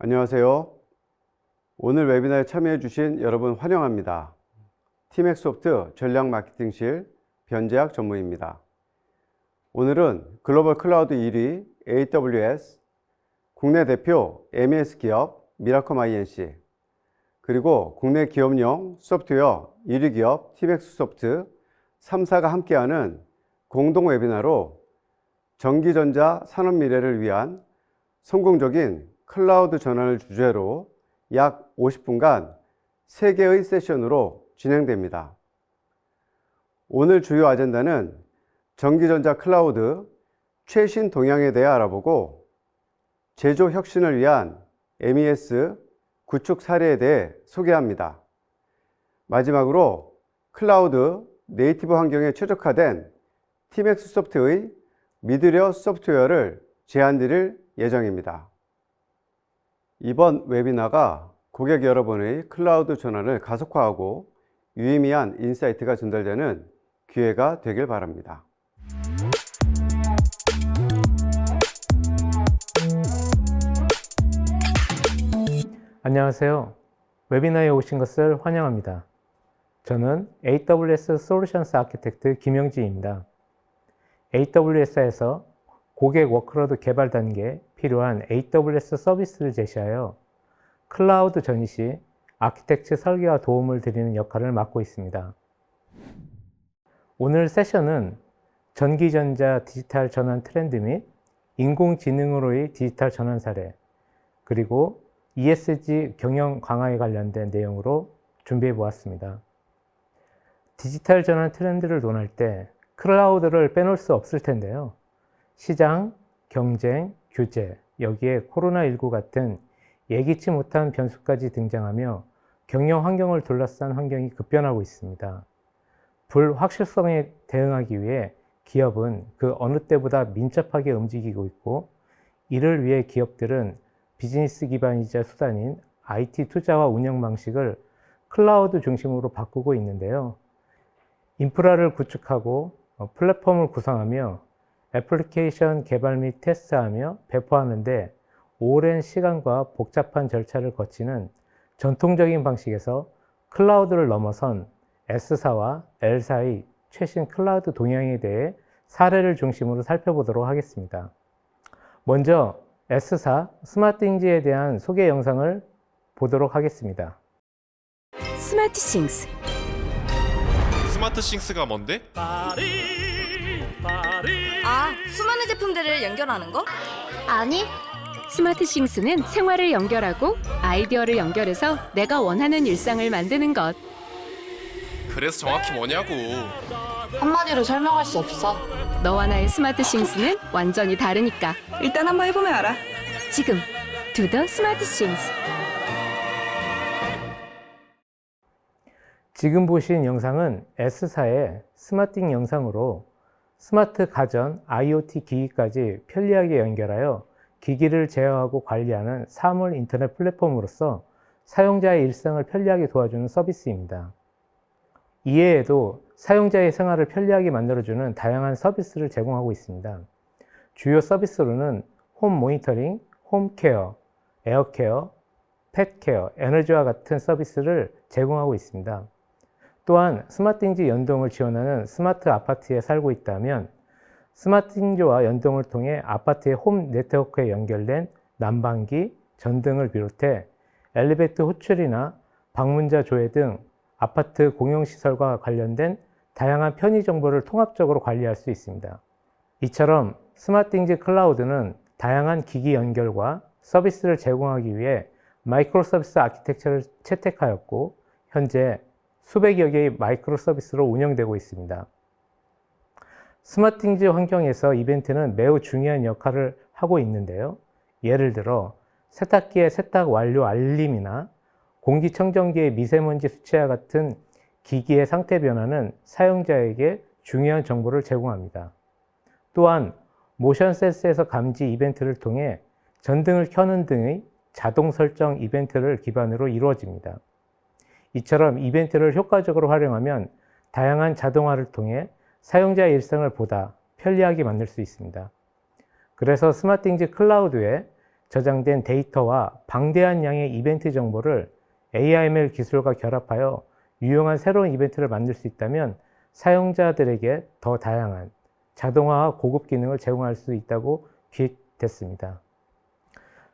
안녕하세요. 오늘 웨비나에 참여해 주신 여러분 환영합니다. 티맥소프트 전략 마케팅실 변재학 전무입니다. 오늘은 글로벌 클라우드 1위 AWS, 국내 대표 MES 기업 미라컴 INC, 그리고 국내 기업용 소프트웨어 1위 기업 티맥스소프트 3사가 함께하는 공동 웨비나로 전기전자 산업 미래를 위한 성공적인 클라우드 전환을 주제로 약 50분간 3개의 세션으로 진행됩니다. 오늘 주요 아젠다는 전기전자 클라우드 최신 동향에 대해 알아보고 제조 혁신을 위한 MES 구축 사례에 대해 소개합니다. 마지막으로 클라우드 네이티브 환경에 최적화된 티맥스소프트의 미드웨어 소프트웨어를 제안드릴 예정입니다. 이번 웨비나가 고객 여러분의 클라우드 전환을 가속화하고 유의미한 인사이트가 전달되는 기회가 되길 바랍니다. 안녕하세요. 웨비나에 오신 것을 환영합니다. 저는 AWS 솔루션스 아키텍트 김영지입니다. AWS에서 고객 워크로드 개발 단계에 필요한 AWS 서비스를 제시하여 클라우드 전이 시 아키텍처 설계와 도움을 드리는 역할을 맡고 있습니다. 오늘 세션은 전기전자 디지털 전환 트렌드 및 인공지능으로의 디지털 전환 사례, 그리고 ESG 경영 강화에 관련된 내용으로 준비해 보았습니다. 디지털 전환 트렌드를 논할 때 클라우드를 빼놓을 수 없을 텐데요. 시장, 경쟁, 규제, 여기에 코로나19 같은 예기치 못한 변수까지 등장하며 경영 환경을 둘러싼 환경이 급변하고 있습니다. 불확실성에 대응하기 위해 기업은 그 어느 때보다 민첩하게 움직이고 있고, 이를 위해 기업들은 비즈니스 기반이자 수단인 IT 투자와 운영 방식을 클라우드 중심으로 바꾸고 있는데요. 인프라를 구축하고 플랫폼을 구성하며 애플리케이션 개발 및 테스트하며 배포하는데 오랜 시간과 복잡한 절차를 거치는 전통적인 방식에서 클라우드를 넘어선 S사와 L사의 최신 클라우드 동향에 대해 사례를 중심으로 살펴보도록 하겠습니다. 먼저 S사 스마트띵즈에 대한 소개 영상을 보도록 하겠습니다. 스마트싱스. 스마트싱스가 뭔데? 수많은 제품들을 연결하는 거? 아니, 스마트싱스는 생활을 연결하고 아이디어를 연결해서 내가 원하는 일상을 만드는 것. 그래서 정확히 뭐냐고. 한마디로 설명할 수 없어. 너와 나의 스마트싱스는 완전히 다르니까. 일단 한번 해보면 알아. 지금 Do the 스마트싱스. 지금 보신 영상은 S사의 스마팅 영상으로 스마트 가전, IoT 기기까지 편리하게 연결하여 기기를 제어하고 관리하는 사물 인터넷 플랫폼으로서 사용자의 일상을 편리하게 도와주는 서비스입니다. 이외에도 사용자의 생활을 편리하게 만들어주는 다양한 서비스를 제공하고 있습니다. 주요 서비스로는 홈 모니터링, 홈 케어, 에어 케어, 펫 케어, 에너지와 같은 서비스를 제공하고 있습니다. 또한 스마트띵즈 연동을 지원하는 스마트 아파트에 살고 있다면 스마트띵즈와 연동을 통해 아파트의 홈 네트워크에 연결된 난방기, 전등을 비롯해 엘리베이터 호출이나 방문자 조회 등 아파트 공용시설과 관련된 다양한 편의 정보를 통합적으로 관리할 수 있습니다. 이처럼 스마트띵즈 클라우드는 다양한 기기 연결과 서비스를 제공하기 위해 마이크로 서비스 아키텍처를 채택하였고, 현재 수백여 개의 마이크로 서비스로 운영되고 있습니다. 스마트띵즈 환경에서 이벤트는 매우 중요한 역할을 하고 있는데요. 예를 들어 세탁기의 세탁 완료 알림이나 공기청정기의 미세먼지 수치와 같은 기기의 상태 변화는 사용자에게 중요한 정보를 제공합니다. 또한 모션 센서에서 감지 이벤트를 통해 전등을 켜는 등의 자동 설정 이벤트를 기반으로 이루어집니다. 이처럼 이벤트를 효과적으로 활용하면 다양한 자동화를 통해 사용자의 일상을 보다 편리하게 만들 수 있습니다. 그래서 스마트띵즈 클라우드에 저장된 데이터와 방대한 양의 이벤트 정보를 AIML 기술과 결합하여 유용한 새로운 이벤트를 만들 수 있다면 사용자들에게 더 다양한 자동화와 고급 기능을 제공할 수 있다고 기획됐습니다.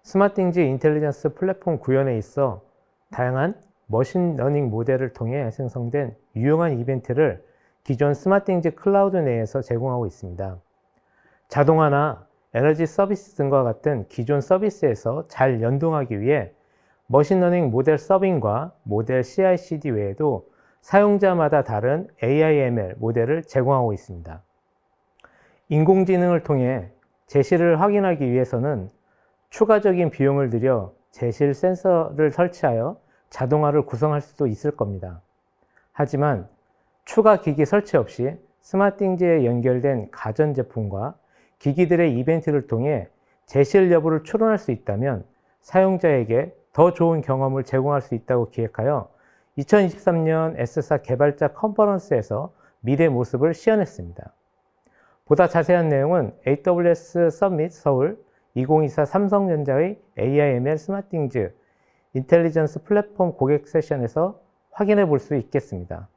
스마트띵즈 인텔리전스 플랫폼 구현에 있어 다양한 머신러닝 모델을 통해 생성된 유용한 이벤트를 기존 스마트띵즈 클라우드 내에서 제공하고 있습니다. 자동화나 에너지 서비스 등과 같은 기존 서비스에서 잘 연동하기 위해 머신러닝 모델 서빙과 모델 CI/CD 외에도 사용자마다 다른 AIML 모델을 제공하고 있습니다. 인공지능을 통해 제시를 확인하기 위해서는 추가적인 비용을 들여 제실 센서를 설치하여 자동화를 구성할 수도 있을 겁니다. 하지만 추가 기기 설치 없이 스마트띵즈에 연결된 가전제품과 기기들의 이벤트를 통해 제실 여부를 추론할 수 있다면 사용자에게 더 좋은 경험을 제공할 수 있다고 기획하여 2023년 S사 개발자 컨퍼런스에서 미래 모습을 시연했습니다. 보다 자세한 내용은 AWS 서밋 서울 2024 삼성전자의 AIML 스마트띵즈 인텔리전스 플랫폼 고객 세션에서 확인해 볼 수 있겠습니다.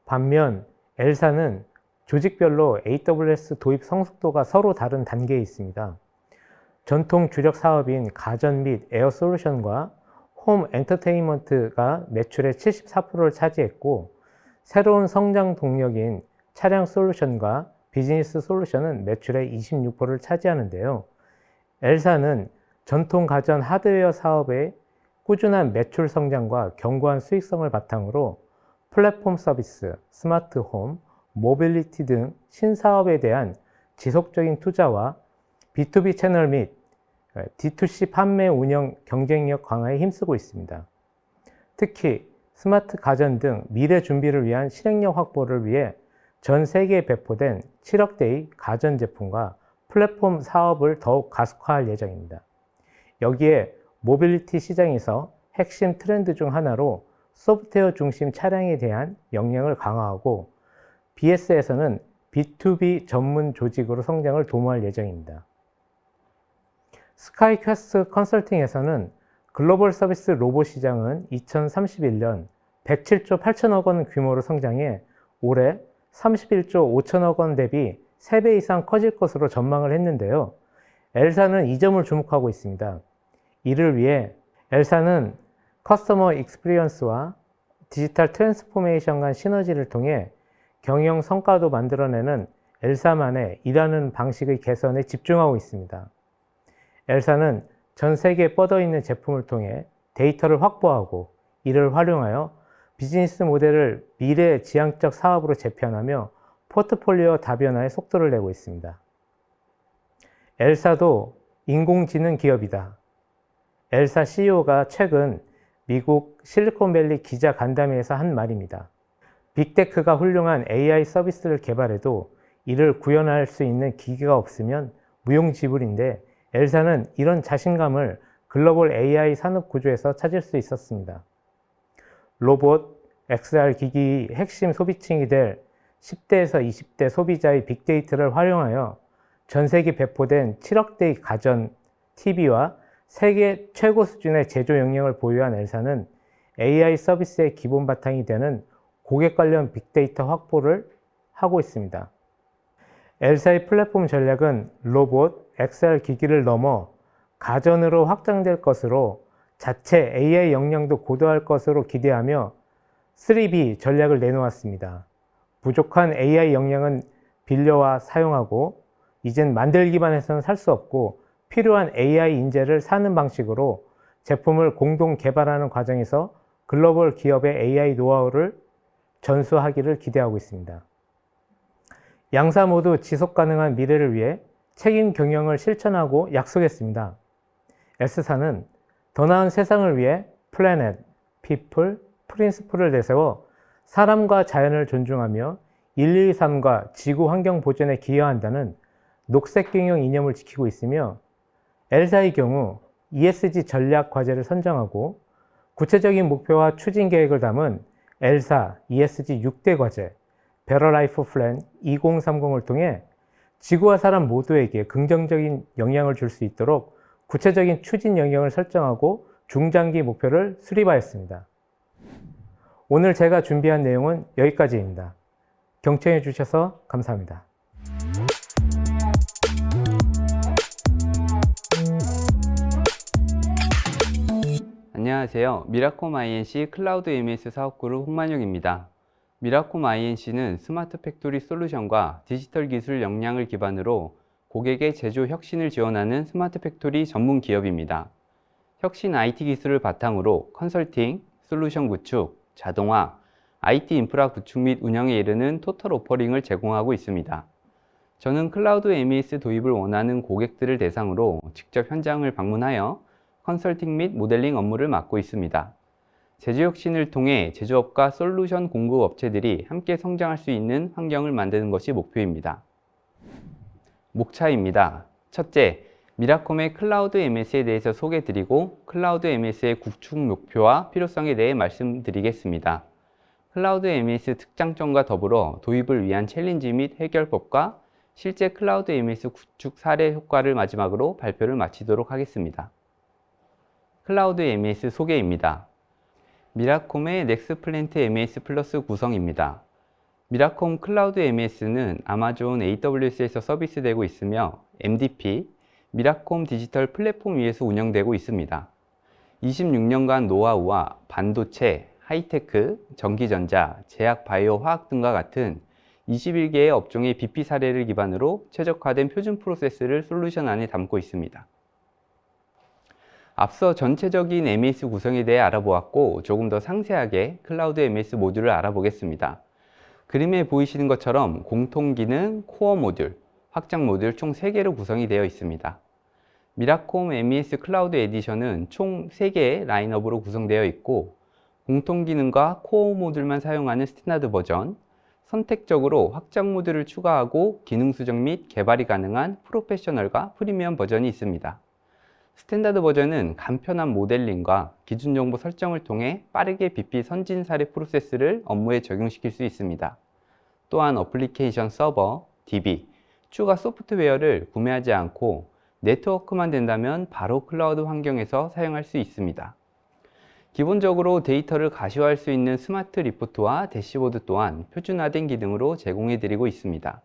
반면 L사는 조직별로 AWS 도입 성숙도가 서로 다른 단계에 있습니다. 전통 주력 사업인 가전 및 에어 솔루션과 홈 엔터테인먼트가 매출의 74%를 차지했고, 새로운 성장 동력인 차량 솔루션과 비즈니스 솔루션은 매출의 26%를 차지하는데요. L사는 전통 가전 하드웨어 사업의 꾸준한 매출 성장과 견고한 수익성을 바탕으로 플랫폼 서비스, 스마트 홈, 모빌리티 등 신사업에 대한 지속적인 투자와 B2B 채널 및 D2C 판매 운영 경쟁력 강화에 힘쓰고 있습니다. 특히 스마트 가전 등 미래 준비를 위한 실행력 확보를 위해 전 세계에 배포된 7억 대의 가전 제품과 플랫폼 사업을 더욱 가속화할 예정입니다. 여기에 모빌리티 시장에서 핵심 트렌드 중 하나로 소프트웨어 중심 차량에 대한 역량을 강화하고, BS에서는 B2B 전문 조직으로 성장을 도모할 예정입니다. 스카이 퀘스트 컨설팅에서는 글로벌 서비스 로봇 시장은 2031년 107조 8천억 원 규모로 성장해 올해 31조 5천억 원 대비 3배 이상 커질 것으로 전망을 했는데요. L사는 이 점을 주목하고 있습니다. 이를 위해 L사는 커스터머 익스피리언스와 디지털 트랜스포메이션 간 시너지를 통해 경영 성과도 만들어내는 L사만의 일하는 방식의 개선에 집중하고 있습니다. L사는 전 세계에 뻗어있는 제품을 통해 데이터를 확보하고 이를 활용하여 비즈니스 모델을 미래 지향적 사업으로 재편하며 포트폴리오 다변화에 속도를 내고 있습니다. L사도 인공지능 기업이다. L사 CEO가 최근 미국 실리콘밸리 기자 간담회에서 한 말입니다. 빅테크가 훌륭한 AI 서비스를 개발해도 이를 구현할 수 있는 기기가 없으면 무용지물인데, L사는 이런 자신감을 글로벌 AI 산업 구조에서 찾을 수 있었습니다. 로봇, XR 기기의 핵심 소비층이 될 10대에서 20대 소비자의 빅데이터를 활용하여 전 세계 배포된 7억 대의 가전, TV와 세계 최고 수준의 제조 역량을 보유한 L사는 AI 서비스의 기본 바탕이 되는 고객 관련 빅데이터 확보를 하고 있습니다. L사의 플랫폼 전략은 로봇, XR 기기를 넘어 가전으로 확장될 것으로 자체 AI 역량도 고도할 것으로 기대하며 3B 전략을 내놓았습니다. 부족한 AI 역량은 빌려와 사용하고, 이젠 만들기만 해서는 살 수 없고 필요한 AI 인재를 사는 방식으로 제품을 공동 개발하는 과정에서 글로벌 기업의 AI 노하우를 전수하기를 기대하고 있습니다. 양사 모두 지속 가능한 미래를 위해 책임 경영을 실천하고 약속했습니다. S사는 더 나은 세상을 위해 플래닛, 피플, 프린시플을 내세워 사람과 자연을 존중하며 123과 지구 환경 보존에 기여한다는 녹색 경영 이념을 지키고 있으며, L사의 경우 ESG 전략 과제를 선정하고 구체적인 목표와 추진 계획을 담은 L사 ESG 6대 과제 베러 라이프 플랜 2030을 통해 지구와 사람 모두에게 긍정적인 영향을 줄 수 있도록 구체적인 추진 영역을 설정하고 중장기 목표를 수립하였습니다. 오늘 제가 준비한 내용은 여기까지입니다. 경청해 주셔서 감사합니다. 안녕하세요. 미라콤 INC 클라우드 MES 사업그룹 홍만용입니다. 미라콤 INC는 스마트 팩토리 솔루션과 디지털 기술 역량을 기반으로 고객의 제조 혁신을 지원하는 스마트 팩토리 전문 기업입니다. 혁신 IT 기술을 바탕으로 컨설팅, 솔루션 구축, 자동화, IT 인프라 구축 및 운영에 이르는 토탈 오퍼링을 제공하고 있습니다. 저는 클라우드 MES 도입을 원하는 고객들을 대상으로 직접 현장을 방문하여 컨설팅 및 모델링 업무를 맡고 있습니다. 제조 혁신을 통해 제조업과 솔루션 공급 업체들이 함께 성장할 수 있는 환경을 만드는 것이 목표입니다. 목차입니다. 첫째, 미라콤의 클라우드 MES에 대해서 소개드리고 클라우드 MES의 구축 목표와 필요성에 대해 말씀드리겠습니다. 클라우드 MES 특장점과 더불어 도입을 위한 챌린지 및 해결법과 실제 클라우드 MES 구축 사례 효과를 마지막으로 발표를 마치도록 하겠습니다. 클라우드 MES 소개입니다. 미라콤의 넥스플랜트 MES 플러스 구성입니다. 미라콤 클라우드 MES는 아마존 AWS에서 서비스되고 있으며 MDP, 미라콤 디지털 플랫폼 위에서 운영되고 있습니다. 26년간 노하우와 반도체, 하이테크, 전기전자, 제약 바이오 화학 등과 같은 21개의 업종의 BP 사례를 기반으로 최적화된 표준 프로세스를 솔루션 안에 담고 있습니다. 앞서 전체적인 MES 구성에 대해 알아보았고 조금 더 상세하게 클라우드 MES 모듈을 알아보겠습니다. 그림에 보이시는 것처럼 공통기능, 코어 모듈, 확장 모듈 총 3개로 구성이 되어 있습니다. 미라콤 MES 클라우드 에디션은 총 3개의 라인업으로 구성되어 있고 공통기능과 코어 모듈만 사용하는 스탠다드 버전, 선택적으로 확장 모듈을 추가하고 기능 수정 및 개발이 가능한 프로페셔널과 프리미엄 버전이 있습니다. 스탠다드 버전은 간편한 모델링과 기준 정보 설정을 통해 빠르게 BP 선진 사례 프로세스를 업무에 적용시킬 수 있습니다. 또한 어플리케이션 서버, DB, 추가 소프트웨어를 구매하지 않고 네트워크만 된다면 바로 클라우드 환경에서 사용할 수 있습니다. 기본적으로 데이터를 가시화할 수 있는 스마트 리포트와 대시보드 또한 표준화된 기능으로 제공해 드리고 있습니다.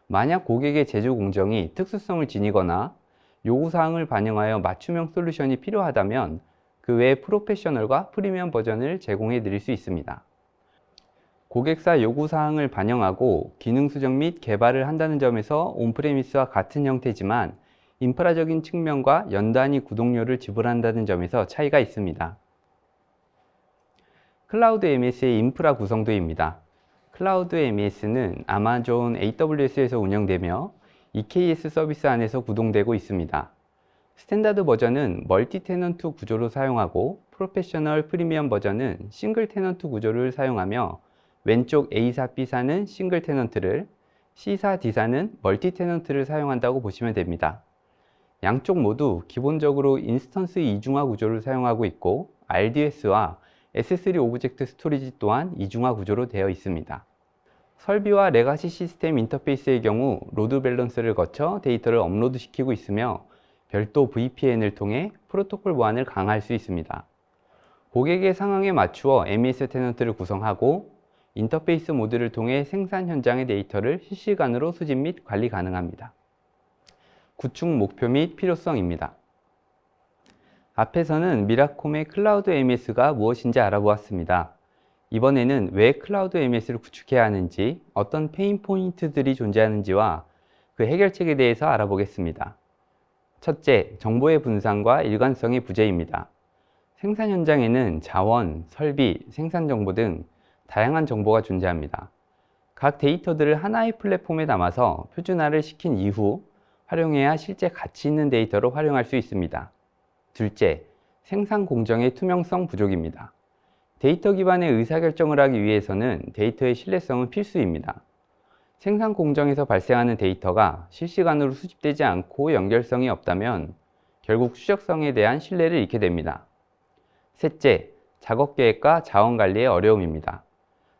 만약 고객의 제조 공정이 특수성을 지니거나 요구사항을 반영하여 맞춤형 솔루션이 필요하다면 그 외 프로페셔널과 프리미엄 버전을 제공해 드릴 수 있습니다. 고객사 요구사항을 반영하고 기능 수정 및 개발을 한다는 점에서 온프레미스와 같은 형태지만 인프라적인 측면과 연단위 구독료를 지불한다는 점에서 차이가 있습니다. 클라우드 MES의 인프라 구성도입니다. 클라우드 MES는 아마존 AWS에서 운영되며 EKS 서비스 안에서 구동되고 있습니다. 스탠다드 버전은 멀티 테넌트 구조로 사용하고 프로페셔널 프리미엄 버전은 싱글 테넌트 구조를 사용하며 왼쪽 A사, B사는 싱글 테넌트를, C사, D사는 멀티 테넌트를 사용한다고 보시면 됩니다. 양쪽 모두 기본적으로 인스턴스 이중화 구조를 사용하고 있고 RDS와 S3 오브젝트 스토리지 또한 이중화 구조로 되어 있습니다. 설비와 레가시 시스템 인터페이스의 경우 로드 밸런스를 거쳐 데이터를 업로드 시키고 있으며 별도 VPN을 통해 프로토콜 보안을 강화할 수 있습니다. 고객의 상황에 맞추어 MES 테넌트를 구성하고 인터페이스 모드를 통해 생산 현장의 데이터를 실시간으로 수집 및 관리 가능합니다. 구축 목표 및 필요성입니다. 앞에서는 미라콤의 클라우드 MES가 무엇인지 알아보았습니다. 이번에는 왜 클라우드 MES를 구축해야 하는지, 어떤 페인 포인트들이 존재하는지와 그 해결책에 대해서 알아보겠습니다. 첫째, 정보의 분산과 일관성의 부재입니다. 생산 현장에는 자원, 설비, 생산 정보 등 다양한 정보가 존재합니다. 각 데이터들을 하나의 플랫폼에 담아서 표준화를 시킨 이후 활용해야 실제 가치 있는 데이터로 활용할 수 있습니다. 둘째, 생산 공정의 투명성 부족입니다. 데이터 기반의 의사결정을 하기 위해서는 데이터의 신뢰성은 필수입니다. 생산 공정에서 발생하는 데이터가 실시간으로 수집되지 않고 연결성이 없다면 결국 추적성에 대한 신뢰를 잃게 됩니다. 셋째, 작업 계획과 자원 관리의 어려움입니다.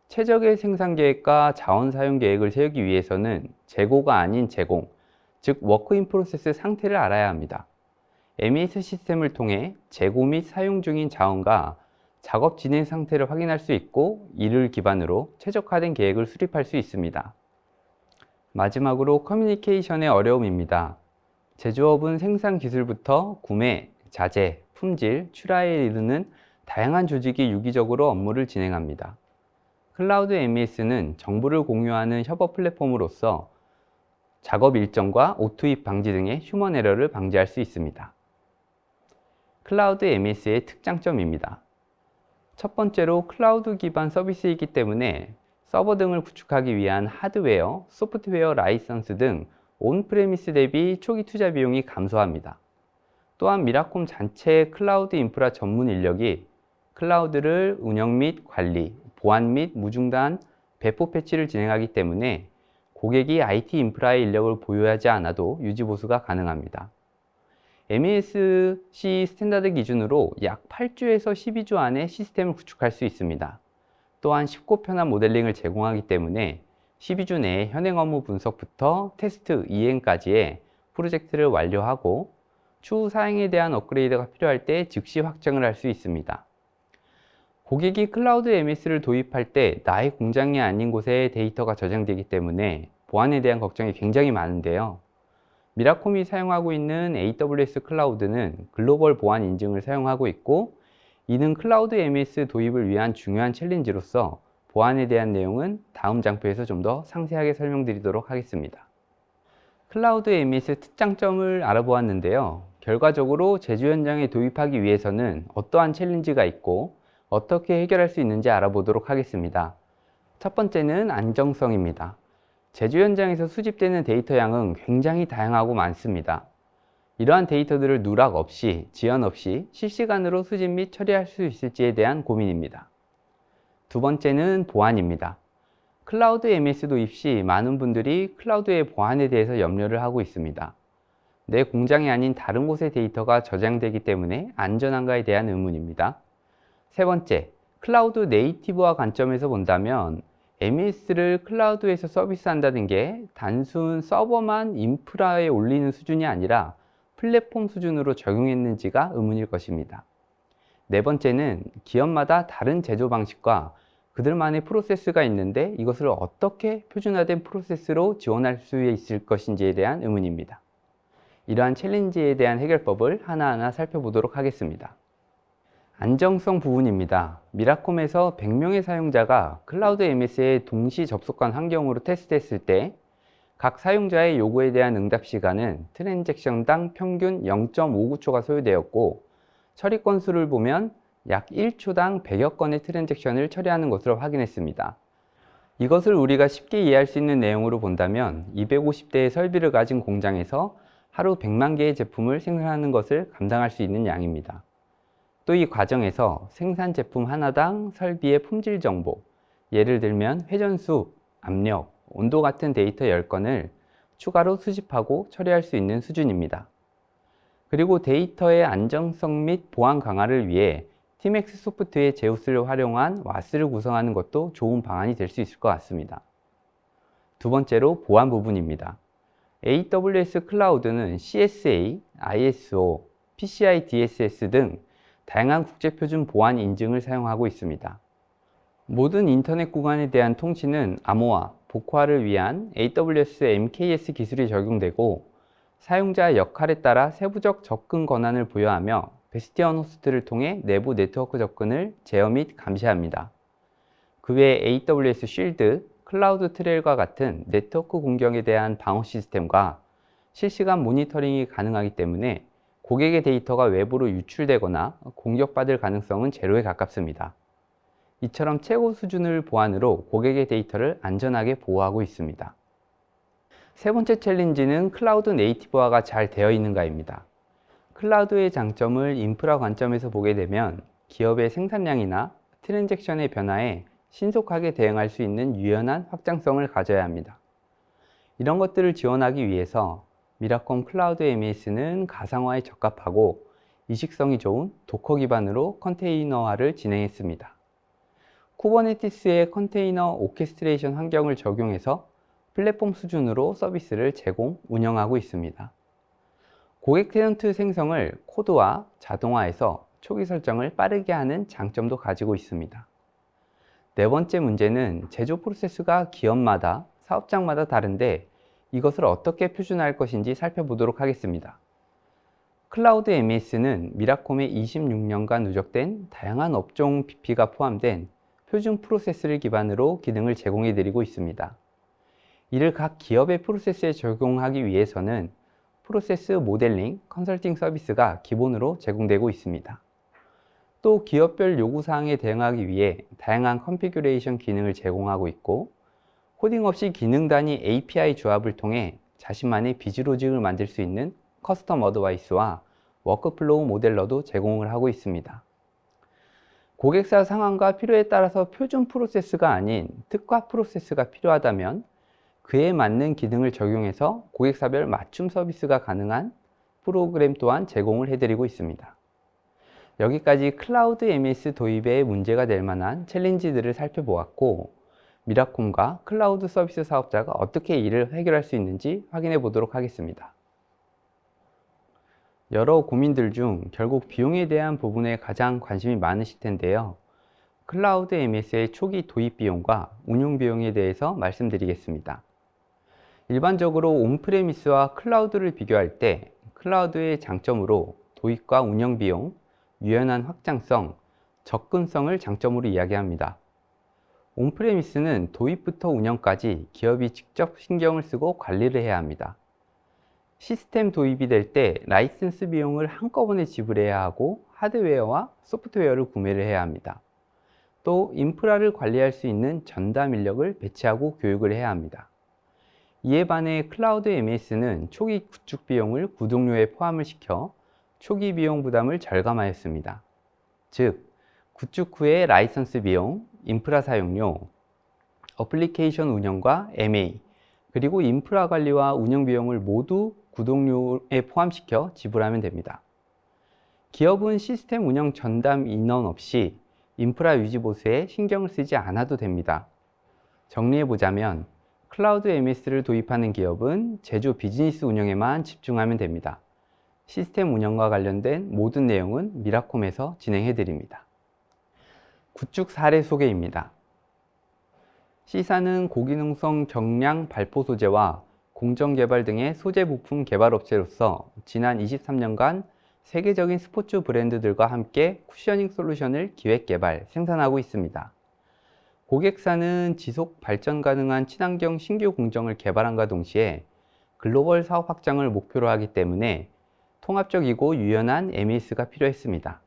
최적의 생산 계획과 자원 사용 계획을 세우기 위해서는 재고가 아닌 제공, 즉 워크 인 프로세스 상태를 알아야 합니다. MES 시스템을 통해 재고 및 사용 중인 자원과 작업 진행 상태를 확인할 수 있고 이를 기반으로 최적화된 계획을 수립할 수 있습니다. 마지막으로 커뮤니케이션의 어려움입니다. 제조업은 생산 기술부터 구매, 자재, 품질, 출하에 이르는 다양한 조직이 유기적으로 업무를 진행합니다. 클라우드 MES는 정보를 공유하는 협업 플랫폼으로서 작업 일정과 오투입 방지 등의 휴먼 에러를 방지할 수 있습니다. 클라우드 MES의 특장점입니다. 첫 번째로 클라우드 기반 서비스이기 때문에 서버 등을 구축하기 위한 하드웨어, 소프트웨어 라이선스 등 온프레미스 대비 초기 투자 비용이 감소합니다. 또한 미라콤 자체의 클라우드 인프라 전문 인력이 클라우드를 운영 및 관리, 보안 및 무중단 배포 패치를 진행하기 때문에 고객이 IT 인프라의 인력을 보유하지 않아도 유지 보수가 가능합니다. MESC 스탠다드 기준으로 약 8주에서 12주 안에 시스템을 구축할 수 있습니다. 또한 쉽고 편한 모델링을 제공하기 때문에 12주 내에 현행 업무 분석부터 테스트, 이행까지의 프로젝트를 완료하고 추후 사양에 대한 업그레이드가 필요할 때 즉시 확정을 할 수 있습니다. 고객이 클라우드 MES를 도입할 때 나의 공장이 아닌 곳에 데이터가 저장되기 때문에 보안에 대한 걱정이 굉장히 많은데요. 미라콤이 사용하고 있는 AWS 클라우드는 글로벌 보안 인증을 사용하고 있고 이는 클라우드 MES 도입을 위한 중요한 챌린지로서 보안에 대한 내용은 다음 장표에서 좀 더 상세하게 설명드리도록 하겠습니다. 클라우드 MES 특장점을 알아보았는데요. 결과적으로 제조 현장에 도입하기 위해서는 어떠한 챌린지가 있고 어떻게 해결할 수 있는지 알아보도록 하겠습니다. 첫 번째는 안정성입니다. 제조 현장에서 수집되는 데이터 양은 굉장히 다양하고 많습니다. 이러한 데이터들을 누락 없이, 지연 없이 실시간으로 수집 및 처리할 수 있을지에 대한 고민입니다. 두 번째는 보안입니다. 클라우드 MES 도입 시 많은 분들이 클라우드의 보안에 대해서 염려를 하고 있습니다. 내 공장이 아닌 다른 곳의 데이터가 저장되기 때문에 안전한가에 대한 의문입니다. 세 번째, 클라우드 네이티브화 관점에서 본다면 MES를 클라우드에서 서비스한다는 게 단순 서버만 인프라에 올리는 수준이 아니라 플랫폼 수준으로 적용했는지가 의문일 것입니다. 네 번째는 기업마다 다른 제조 방식과 그들만의 프로세스가 있는데 이것을 어떻게 표준화된 프로세스로 지원할 수 있을 것인지에 대한 의문입니다. 이러한 챌린지에 대한 해결법을 하나하나 살펴보도록 하겠습니다. 안정성 부분입니다. 미라콤에서 100명의 사용자가 클라우드 MES에 동시 접속한 환경으로 테스트했을 때 각 사용자의 요구에 대한 응답 시간은 트랜잭션당 평균 0.59초가 소요되었고 처리 건수를 보면 약 1초당 100여 건의 트랜잭션을 처리하는 것으로 확인했습니다. 이것을 우리가 쉽게 이해할 수 있는 내용으로 본다면 250대의 설비를 가진 공장에서 하루 100만 개의 제품을 생산하는 것을 감당할 수 있는 양입니다. 또 이 과정에서 생산 제품 하나당 설비의 품질 정보, 예를 들면 회전수, 압력, 온도 같은 데이터 10건을 추가로 수집하고 처리할 수 있는 수준입니다. 그리고 데이터의 안정성 및 보안 강화를 위해 팀엑스 소프트의 제우스를 활용한 와스를 구성하는 것도 좋은 방안이 될 수 있을 것 같습니다. 두 번째로 보안 부분입니다. AWS 클라우드는 CSA, ISO, PCI DSS 등 다양한 국제표준 보안 인증을 사용하고 있습니다. 모든 인터넷 구간에 대한 통신은 암호화, 복화를 위한 AWS MKS 기술이 적용되고 사용자 역할에 따라 세부적 접근 권한을 부여하며 베스티언 호스트를 통해 내부 네트워크 접근을 제어 및 감시합니다. 그 외에 AWS 쉴드, 클라우드 트레일과 같은 네트워크 공격에 대한 방어 시스템과 실시간 모니터링이 가능하기 때문에 고객의 데이터가 외부로 유출되거나 공격받을 가능성은 제로에 가깝습니다. 이처럼 최고 수준의 보안으로 고객의 데이터를 안전하게 보호하고 있습니다. 세 번째 챌린지는 클라우드 네이티브화가 잘 되어 있는가입니다. 클라우드의 장점을 인프라 관점에서 보게 되면 기업의 생산량이나 트랜잭션의 변화에 신속하게 대응할 수 있는 유연한 확장성을 가져야 합니다. 이런 것들을 지원하기 위해서 미라콤 클라우드 MES는 가상화에 적합하고 이식성이 좋은 도커 기반으로 컨테이너화를 진행했습니다. 쿠버네티스의 컨테이너 오케스트레이션 환경을 적용해서 플랫폼 수준으로 서비스를 제공, 운영하고 있습니다. 고객 테넌트 생성을 코드와 자동화해서 초기 설정을 빠르게 하는 장점도 가지고 있습니다. 네 번째 문제는 제조 프로세스가 기업마다, 사업장마다 다른데 이것을 어떻게 표준화할 것인지 살펴보도록 하겠습니다. 클라우드 MES는 미라콤의 26년간 누적된 다양한 업종 BP가 포함된 표준 프로세스를 기반으로 기능을 제공해 드리고 있습니다. 이를 각 기업의 프로세스에 적용하기 위해서는 프로세스 모델링, 컨설팅 서비스가 기본으로 제공되고 있습니다. 또 기업별 요구사항에 대응하기 위해 다양한 컨피규레이션 기능을 제공하고 있고, 코딩 없이 기능 단위 API 조합을 통해 자신만의 비즈로직을 만들 수 있는 커스텀 어드바이스와 워크플로우 모델러도 제공을 하고 있습니다. 고객사 상황과 필요에 따라서 표준 프로세스가 아닌 특화 프로세스가 필요하다면 그에 맞는 기능을 적용해서 고객사별 맞춤 서비스가 가능한 프로그램 또한 제공을 해드리고 있습니다. 여기까지 클라우드 MES 도입에 문제가 될 만한 챌린지들을 살펴보았고, 미라콤과 클라우드 서비스 사업자가 어떻게 이를 해결할 수 있는지 확인해 보도록 하겠습니다. 여러 고민들 중 결국 비용에 대한 부분에 가장 관심이 많으실 텐데요. 클라우드 MES의 초기 도입 비용과 운용 비용에 대해서 말씀드리겠습니다. 일반적으로 온프레미스와 클라우드를 비교할 때 클라우드의 장점으로 도입과 운영 비용, 유연한 확장성, 접근성을 장점으로 이야기합니다. 온프레미스는 도입부터 운영까지 기업이 직접 신경을 쓰고 관리를 해야 합니다. 시스템 도입이 될 때 라이센스 비용을 한꺼번에 지불해야 하고 하드웨어와 소프트웨어를 구매를 해야 합니다. 또 인프라를 관리할 수 있는 전담 인력을 배치하고 교육을 해야 합니다. 이에 반해 클라우드 MES는 초기 구축 비용을 구독료에 포함을 시켜 초기 비용 부담을 절감하였습니다. 즉, 구축 후의 라이선스 비용, 인프라 사용료, 어플리케이션 운영과 MA, 그리고 인프라 관리와 운영 비용을 모두 구독료에 포함시켜 지불하면 됩니다. 기업은 시스템 운영 전담 인원 없이 인프라 유지 보수에 신경을 쓰지 않아도 됩니다. 정리해보자면 클라우드 MES를 도입하는 기업은 제조 비즈니스 운영에만 집중하면 됩니다. 시스템 운영과 관련된 모든 내용은 미라콤에서 진행해드립니다. 구축 사례 소개입니다. C사는 고기능성 경량 발포 소재와 공정 개발 등의 소재 부품 개발 업체로서 지난 23년간 세계적인 스포츠 브랜드들과 함께 쿠셔닝 솔루션을 기획 개발, 생산하고 있습니다. 고객사는 지속 발전 가능한 친환경 신규 공정을 개발함과 동시에 글로벌 사업 확장을 목표로 하기 때문에 통합적이고 유연한 MES가 필요했습니다.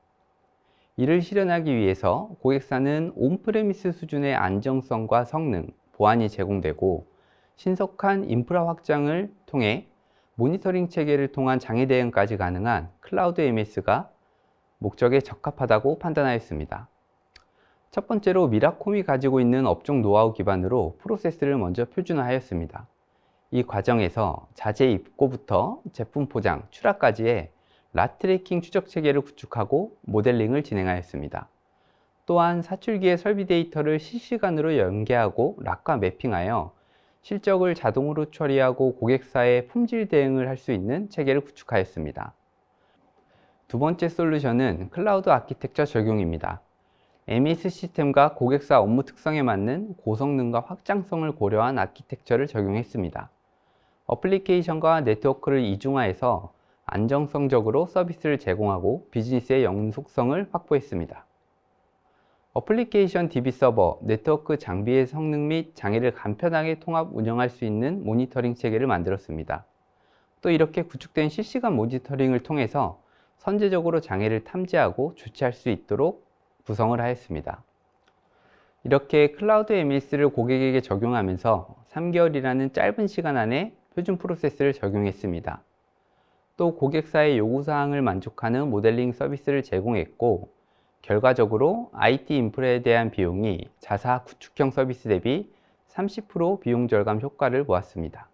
이를 실현하기 위해서 고객사는 온프레미스 수준의 안정성과 성능, 보안이 제공되고 신속한 인프라 확장을 통해 모니터링 체계를 통한 장애 대응까지 가능한 클라우드 MES가 목적에 적합하다고 판단하였습니다. 첫 번째로 미라콤이 가지고 있는 업종 노하우 기반으로 프로세스를 먼저 표준화하였습니다. 이 과정에서 자재 입고부터 제품 포장, 출하까지의 랏 트래킹 추적 체계를 구축하고 모델링을 진행하였습니다. 또한 사출기의 설비 데이터를 실시간으로 연계하고 락과 매핑하여 실적을 자동으로 처리하고 고객사의 품질 대응을 할 수 있는 체계를 구축하였습니다. 두 번째 솔루션은 클라우드 아키텍처 적용입니다. MES 시스템과 고객사 업무 특성에 맞는 고성능과 확장성을 고려한 아키텍처를 적용했습니다. 어플리케이션과 네트워크를 이중화해서 안정성적으로 서비스를 제공하고 비즈니스의 연속성을 확보했습니다. 어플리케이션 DB 서버, 네트워크 장비의 성능 및 장애를 간편하게 통합 운영할 수 있는 모니터링 체계를 만들었습니다. 또 이렇게 구축된 실시간 모니터링을 통해서 선제적으로 장애를 탐지하고 조치할 수 있도록 구성을 하였습니다. 이렇게 클라우드 MES를 고객에게 적용하면서 3개월이라는 짧은 시간 안에 표준 프로세스를 적용했습니다. 또 고객사의 요구사항을 만족하는 모델링 서비스를 제공했고, 결과적으로 IT 인프라에 대한 비용이 자사 구축형 서비스 대비 30% 비용 절감 효과를 보았습니다.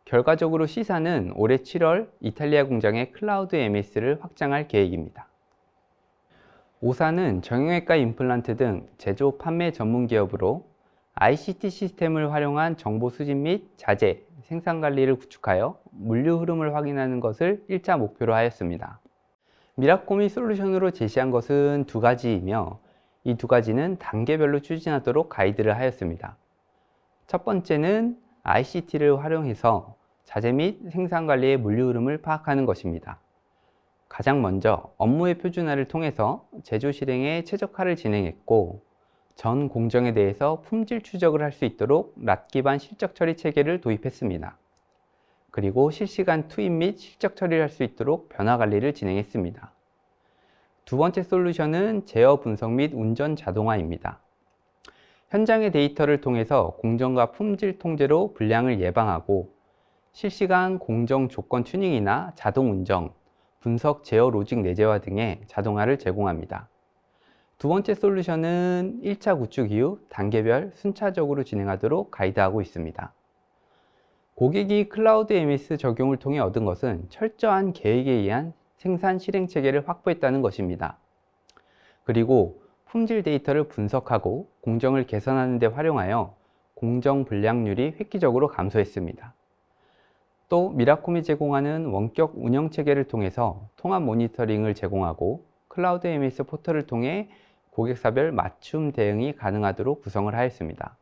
결과적으로 C사는 올해 7월 이탈리아 공장에 클라우드 MES를 확장할 계획입니다. O사는 정형외과 임플란트 등 제조 판매 전문 기업으로 ICT 시스템을 활용한 정보 수집 및 자재, 생산 관리를 구축하여 물류 흐름을 확인하는 것을 1차 목표로 하였습니다. 미라콤이 솔루션으로 제시한 것은 두 가지이며 이 두 가지는 단계별로 추진하도록 가이드를 하였습니다. 첫 번째는 ICT를 활용해서 자재 및 생산 관리의 물류 흐름을 파악하는 것입니다. 가장 먼저 업무의 표준화를 통해서 제조 실행에 최적화를 진행했고 전 공정에 대해서 품질 추적을 할 수 있도록 랏 기반 실적 처리 체계를 도입했습니다. 그리고 실시간 투입 및 실적 처리를 할 수 있도록 변화 관리를 진행했습니다. 두 번째 솔루션은 제어 분석 및 운전 자동화입니다. 현장의 데이터를 통해서 공정과 품질 통제로 불량을 예방하고 실시간 공정 조건 튜닝이나 자동 운정, 분석 제어 로직 내재화 등의 자동화를 제공합니다. 두 번째 솔루션은 1차 구축 이후 단계별 순차적으로 진행하도록 가이드하고 있습니다. 고객이 클라우드 MS 적용을 통해 얻은 것은 철저한 계획에 의한 생산 실행 체계를 확보했다는 것입니다. 그리고 품질 데이터를 분석하고 공정을 개선하는 데 활용하여 공정 불량률이 획기적으로 감소했습니다. 또 미라콤이 제공하는 원격 운영 체계를 통해서 통합 모니터링을 제공하고 클라우드 MS 포털을 통해 고객사별 맞춤 대응이 가능하도록 구성을 하였습니다.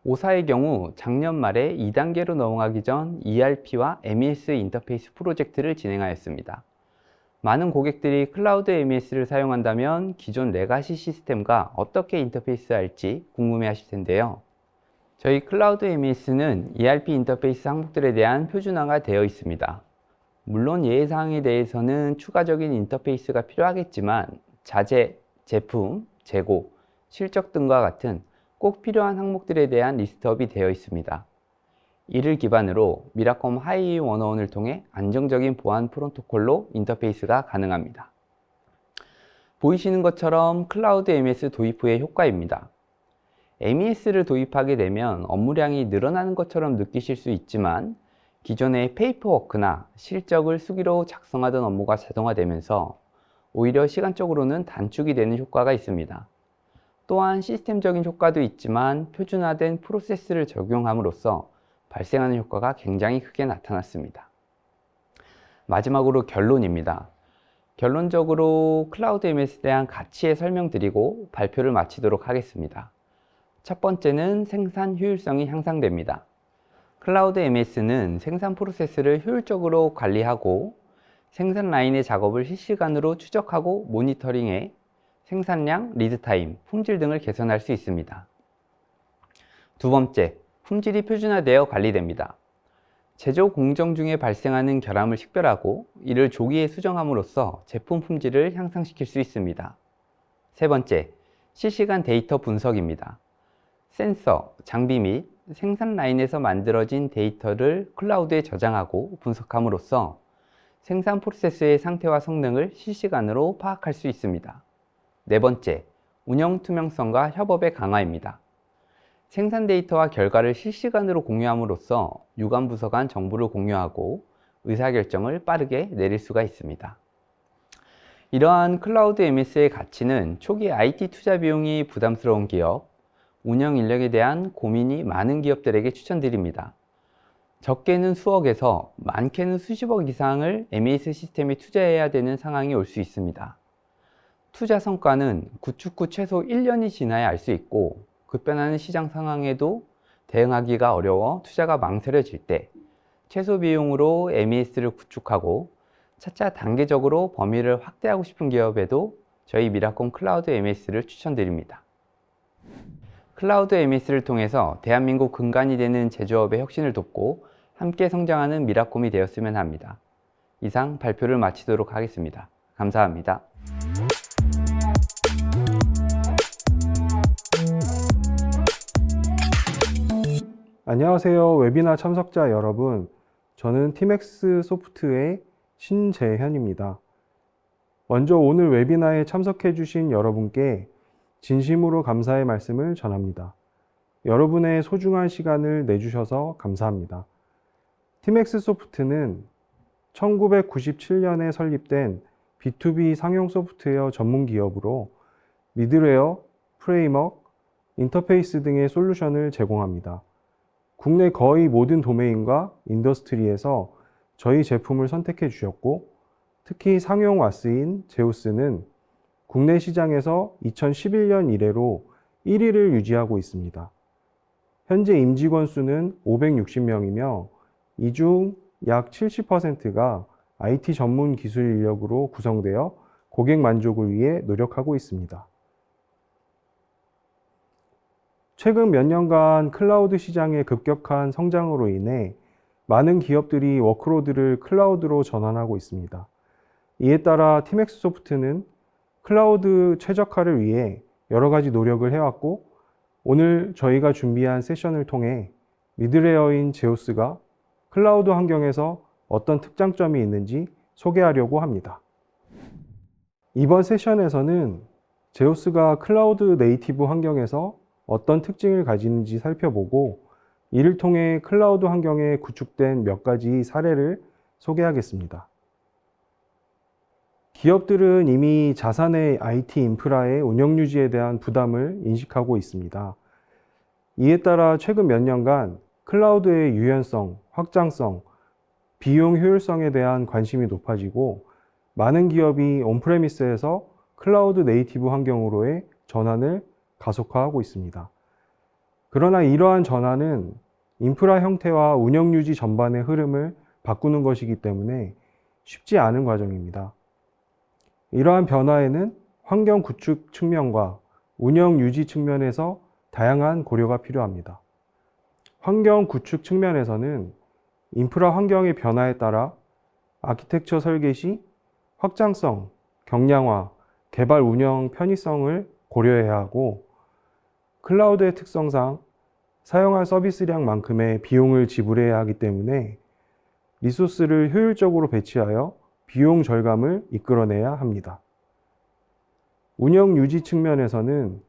5사의 경우 작년 말에 2단계로 넘어가기 전 ERP와 MES 인터페이스 프로젝트를 진행하였습니다. 많은 고객들이 클라우드 MES를 사용한다면 기존 레가시 시스템과 어떻게 인터페이스할지 궁금해 하실 텐데요. 저희 클라우드 MES는 ERP 인터페이스 항목들에 대한 표준화가 되어 있습니다. 물론 예외사항에 대해서는 추가적인 인터페이스가 필요하겠지만 자재, 제품, 재고, 실적 등과 같은 꼭 필요한 항목들에 대한 리스트업이 되어 있습니다. 이를 기반으로 미라콤 하이 101을 통해 안정적인 보안 프로토콜로 인터페이스가 가능합니다. 보이시는 것처럼 클라우드 MES 도입 후의 효과입니다. MES를 도입하게 되면 업무량이 늘어나는 것처럼 느끼실 수 있지만 기존의 페이퍼워크나 실적을 수기로 작성하던 업무가 자동화되면서 오히려 시간적으로는 단축이 되는 효과가 있습니다. 또한 시스템적인 효과도 있지만 표준화된 프로세스를 적용함으로써 발생하는 효과가 굉장히 크게 나타났습니다. 마지막으로 결론입니다. 결론적으로 클라우드 MS에 대한 가치에 설명드리고 발표를 마치도록 하겠습니다. 첫 번째는 생산 효율성이 향상됩니다. 클라우드 MS는 생산 프로세스를 효율적으로 관리하고 생산 라인의 작업을 실시간으로 추적하고 모니터링해 생산량, 리드타임, 품질 등을 개선할 수 있습니다. 두 번째, 품질이 표준화되어 관리됩니다. 제조 공정 중에 발생하는 결함을 식별하고 이를 조기에 수정함으로써 제품 품질을 향상시킬 수 있습니다. 세 번째, 실시간 데이터 분석입니다. 센서, 장비 및 생산 라인에서 만들어진 데이터를 클라우드에 저장하고 분석함으로써 생산 프로세스의 상태와 성능을 실시간으로 파악할 수 있습니다. 네 번째, 운영 투명성과 협업의 강화입니다. 생산 데이터와 결과를 실시간으로 공유함으로써 유관 부서 간 정보를 공유하고 의사결정을 빠르게 내릴 수가 있습니다. 이러한 클라우드 MS의 가치는 초기 IT 투자 비용이 부담스러운 기업, 운영 인력에 대한 고민이 많은 기업들에게 추천드립니다. 적게는 수억에서 많게는 수십억 이상을 MES 시스템에 투자해야 되는 상황이 올 수 있습니다. 투자 성과는 구축 후 최소 1년이 지나야 알 수 있고 급변하는 시장 상황에도 대응하기가 어려워 투자가 망설여질 때 최소 비용으로 MES를 구축하고 차차 단계적으로 범위를 확대하고 싶은 기업에도 저희 미라콤 클라우드 MES를 추천드립니다. 클라우드 MES를 통해서 대한민국 근간이 되는 제조업의 혁신을 돕고 함께 성장하는 미라콤이 되었으면 합니다. 이상 발표를 마치도록 하겠습니다. 감사합니다. 안녕하세요. 웨비나 참석자 여러분. 저는 티맥스 소프트의 신재현입니다. 먼저 오늘 웨비나에 참석해 주신 여러분께 진심으로 감사의 말씀을 전합니다. 여러분의 소중한 시간을 내주셔서 감사합니다. 티맥스 소프트는 1997년에 설립된 B2B 상용 소프트웨어 전문 기업으로 미들웨어, 프레임워크, 인터페이스 등의 솔루션을 제공합니다. 국내 거의 모든 도메인과 인더스트리에서 저희 제품을 선택해 주셨고, 특히 상용 와스인 제우스는 국내 시장에서 2011년 이래로 1위를 유지하고 있습니다. 현재 임직원 수는 560명이며 이 중 약 70%가 IT 전문 기술 인력으로 구성되어 고객 만족을 위해 노력하고 있습니다. 최근 몇 년간 클라우드 시장의 급격한 성장으로 인해 많은 기업들이 워크로드를 클라우드로 전환하고 있습니다. 이에 따라 팀엑스 소프트는 클라우드 최적화를 위해 여러 가지 노력을 해왔고, 오늘 저희가 준비한 세션을 통해 미드레어인 제우스가 클라우드 환경에서 어떤 특장점이 있는지 소개하려고 합니다. 이번 세션에서는 제우스가 클라우드 네이티브 환경에서 어떤 특징을 가지는지 살펴보고, 이를 통해 클라우드 환경에 구축된 몇 가지 사례를 소개하겠습니다. 기업들은 이미 자산의 IT 인프라의 운영 유지에 대한 부담을 인식하고 있습니다. 이에 따라 최근 몇 년간 클라우드의 유연성, 확장성, 비용 효율성에 대한 관심이 높아지고, 많은 기업이 온프레미스에서 클라우드 네이티브 환경으로의 전환을 가속화하고 있습니다. 그러나 이러한 전환은 인프라 형태와 운영 유지 전반의 흐름을 바꾸는 것이기 때문에 쉽지 않은 과정입니다. 이러한 변화에는 환경 구축 측면과 운영 유지 측면에서 다양한 고려가 필요합니다. 환경 구축 측면에서는 인프라 환경의 변화에 따라 아키텍처 설계 시 확장성, 경량화, 개발 운영 편의성을 고려해야 하고, 클라우드의 특성상 사용할 서비스량만큼의 비용을 지불해야 하기 때문에 리소스를 효율적으로 배치하여 비용 절감을 이끌어내야 합니다. 운영 유지 측면에서는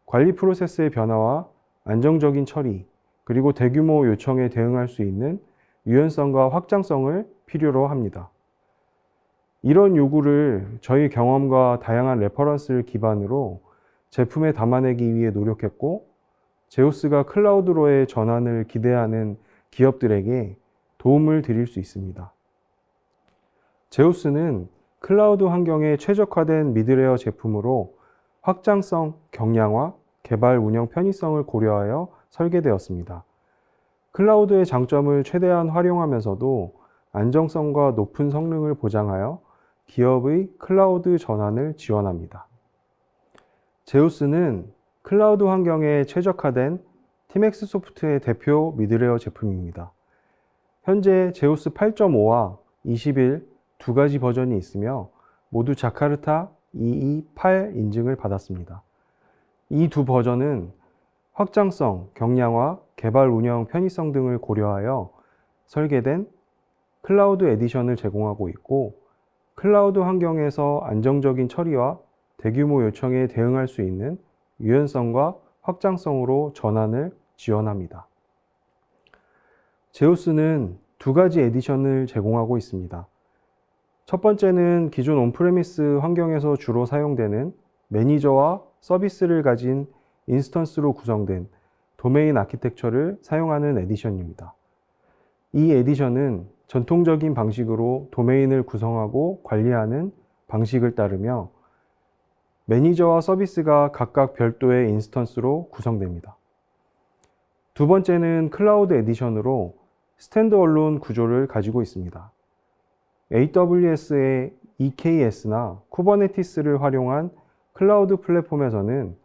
관리 프로세스의 변화와 안정적인 처리, 그리고 대규모 요청에 대응할 수 있는 유연성과 확장성을 필요로 합니다. 이런 요구를 저희 경험과 다양한 레퍼런스를 기반으로 제품에 담아내기 위해 노력했고, 제우스가 클라우드로의 전환을 기대하는 기업들에게 도움을 드릴 수 있습니다. 제우스는 클라우드 환경에 최적화된 미드레어 제품으로 확장성, 경량화, 개발 운영 편의성을 고려하여 설계되었습니다. 클라우드의 장점을 최대한 활용하면서도 안정성과 높은 성능을 보장하여 기업의 클라우드 전환을 지원합니다. 제우스는 클라우드 환경에 최적화된 팀엑스 소프트의 대표 미드레어 제품입니다. 현재 제우스 8.5와 21 두 가지 버전이 있으며 모두 자카르타 228 인증을 받았습니다. 이 두 버전은 확장성, 경량화, 개발 운영 편의성 등을 고려하여 설계된 클라우드 에디션을 제공하고 있고, 클라우드 환경에서 안정적인 처리와 대규모 요청에 대응할 수 있는 유연성과 확장성으로 전환을 지원합니다. 제우스는 두 가지 에디션을 제공하고 있습니다. 첫 번째는 기존 온프레미스 환경에서 주로 사용되는 매니저와 서비스를 가진 인스턴스로 구성된 도메인 아키텍처를 사용하는 에디션입니다. 이 에디션은 전통적인 방식으로 도메인을 구성하고 관리하는 방식을 따르며 매니저와 서비스가 각각 별도의 인스턴스로 구성됩니다. 두 번째는 클라우드 에디션으로 스탠드얼론 구조를 가지고 있습니다. AWS의 EKS나 쿠버네티스를 활용한 클라우드 플랫폼에서는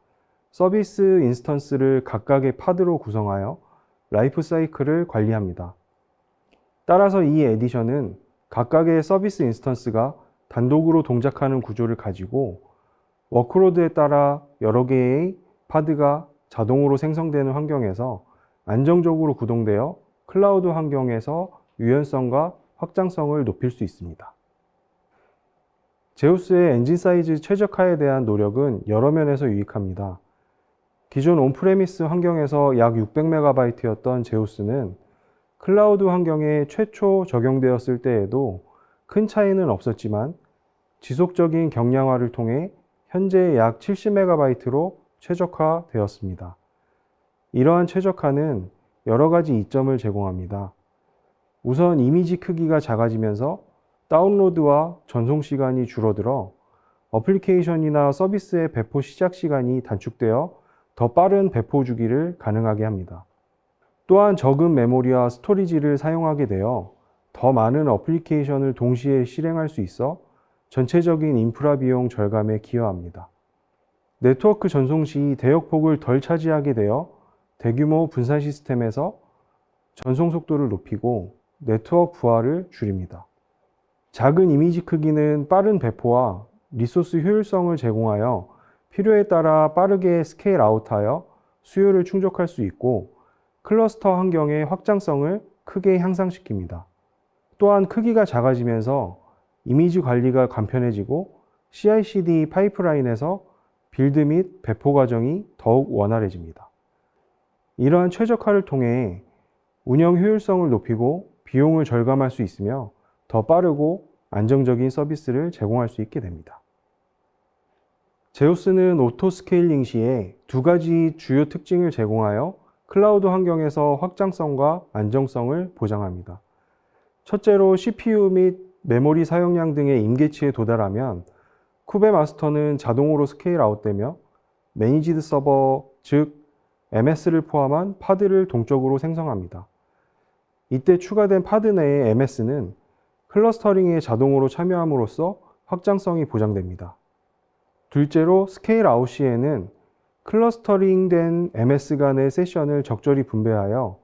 서비스 인스턴스를 각각의 파드로 구성하여 라이프 사이클을 관리합니다. 따라서 이 에디션은 각각의 서비스 인스턴스가 단독으로 동작하는 구조를 가지고 워크로드에 따라 여러 개의 파드가 자동으로 생성되는 환경에서 안정적으로 구동되어 클라우드 환경에서 유연성과 확장성을 높일 수 있습니다. 제우스의 엔진 사이즈 최적화에 대한 노력은 여러 면에서 유익합니다. 기존 온프레미스 환경에서 약 600MB였던 제우스는 클라우드 환경에 최초 적용되었을 때에도 큰 차이는 없었지만 지속적인 경량화를 통해 현재 약 70MB로 최적화되었습니다. 이러한 최적화는 여러 가지 이점을 제공합니다. 우선 이미지 크기가 작아지면서 다운로드와 전송 시간이 줄어들어 어플리케이션이나 서비스의 배포 시작 시간이 단축되어 더 빠른 배포 주기를 가능하게 합니다. 또한 적은 메모리와 스토리지를 사용하게 되어 더 많은 어플리케이션을 동시에 실행할 수 있어 전체적인 인프라 비용 절감에 기여합니다. 네트워크 전송 시 대역폭을 덜 차지하게 되어 대규모 분산 시스템에서 전송 속도를 높이고 네트워크 부하를 줄입니다. 작은 이미지 크기는 빠른 배포와 리소스 효율성을 제공하여 필요에 따라 빠르게 스케일 아웃하여 수요를 충족할 수 있고 클러스터 환경의 확장성을 크게 향상시킵니다. 또한 크기가 작아지면서 이미지 관리가 간편해지고 CI/CD 파이프라인에서 빌드 및 배포 과정이 더욱 원활해집니다. 이러한 최적화를 통해 운영 효율성을 높이고 비용을 절감할 수 있으며 더 빠르고 안정적인 서비스를 제공할 수 있게 됩니다. 제우스는 오토 스케일링 시에 두 가지 주요 특징을 제공하여 클라우드 환경에서 확장성과 안정성을 보장합니다. 첫째로 CPU 및 메모리 사용량 등의 임계치에 도달하면 쿠베 마스터는 자동으로 스케일 아웃되며 매니지드 서버, 즉 MS를 포함한 파드를 동적으로 생성합니다. 이때 추가된 파드 내의 MS는 클러스터링에 자동으로 참여함으로써 확장성이 보장됩니다. 둘째로 스케일 아웃 시에는 클러스터링된 MS 간의 세션을 적절히 분배하여